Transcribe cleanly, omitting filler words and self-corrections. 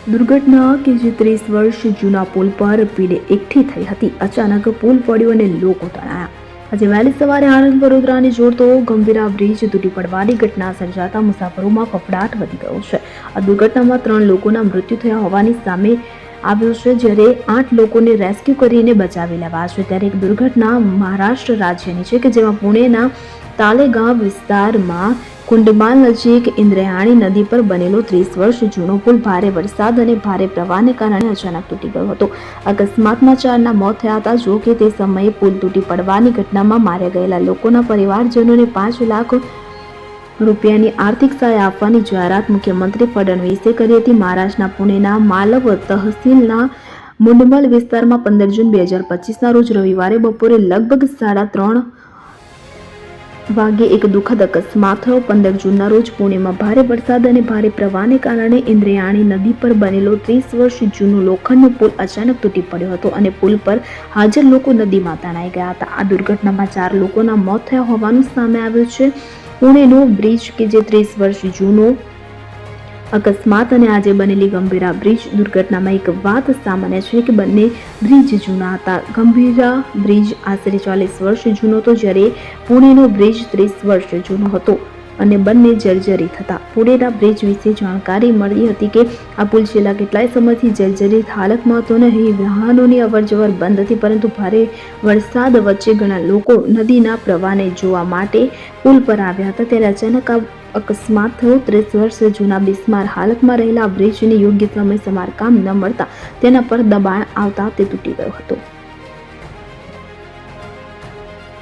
દુર્ઘટના કે જે 30 વર્ષ જૂના પુલ પર ભીડ એકઠી થઈ હતી. અચાનક પુલ પડ્યો અને લોકો તણાયા. આજે વહેલી સવારે આણંદ વડોદરાને જોડતો ગંભીરા બ્રિજ તૂટી પડવાની ઘટના સર્જાતા મુસાફરોમાં ફફડાટ વધી ગયો છે. આ દુર્ઘટનામાં 3 લોકોના મૃત્યુ થયા હોવાની સામે આવ્યું છે, જ્યારે 8 લોકોને રેસ્ક્યુ કરીને બચાવી લેવાયા છે. ત્યારે એક દુર્ઘટના મહારાષ્ટ્ર રાજ્યની છે કે જેમાં પુણેના તાલેગાંવ વિસ્તારમાં કુંડમાલ નજીક ઇન્દ્રાયણી નદી પર બનેલો 30 વર્ષ જૂનો પુલ ભારે વરસાદ અને ભારે પ્રવાહને કારણે અચાનક તૂટી ગયો હતો. અકસ્માતમાં 4ના મોત થયા હતા. જો કે તે સમયે પુલ તૂટી પડવાની ઘટનામાં માર્યા ગયેલા લોકોના પરિવારજનોને 5 લાખ રૂપિયાની આર્થિક સહાય આપવાની જાહેરાત મુખ્યમંત્રી ફડણવીસે કરી હતી. મહારાષ્ટ્રના પુણેના માલવ તહસીલના મુંડમલ વિસ્તારમાં 15 જૂન 2025ના રોજ રવિવારે બપોરે લગભગ 3:30 વાગે એક દુઃખદ અકસ્માત થયો. 15 જૂનના રોજ પુણેમાં ભારે વરસાદ અને ભારે પ્રવાહને કારણે ઇન્દ્રાયણી નદી પર બનેલો 30 વર્ષ જૂનો લોખંડનો પુલ અચાનક તૂટી પડ્યો હતો અને પુલ પર હાજર લોકો નદીમાં તણાઈ ગયા હતા. આ દુર્ઘટનામાં 4 લોકોના મોત થયા હોવાનું સામે આવ્યું છે. પુણેનો બ્રિજ કે જે 30 વર્ષ જૂનો અકસ્માત અને આજે બનેલી ગંભીરા બ્રિજ દુર્ઘટનામાં એક વાત સામાન્ય છે કે બંને બ્રિજ જૂના હતા. ગંભીરા બ્રિજ આશરે 40 વર્ષ જૂનો હતો, જ્યારે પુણેનો બ્રિજ 30 વર્ષ જૂનો હતો અને બંને જર્જરિત હતા. પુણેના બ્રિજ વિશે જાણકારી મળી હતી કે આ પુલ છેલ્લા કેટલાય સમયથી જર્જરિત હાલતમાં હતો અને અહીં વાહનોની અવરજવર બંધ હતી, પરંતુ ભારે વરસાદ વચ્ચે ઘણા લોકો નદીના પ્રવાહને જોવા માટે પુલ પર આવ્યા હતા. ત્યારે અચાનક આ અકસ્માત થયો. 30 વર્ષ જૂના બિસ્માર હાલતમાં રહેલા બ્રિજને યોગ્ય સમય સમારકામ ન મળતા તેના પર દબાણ આવતા તે તૂટી ગયો હતો.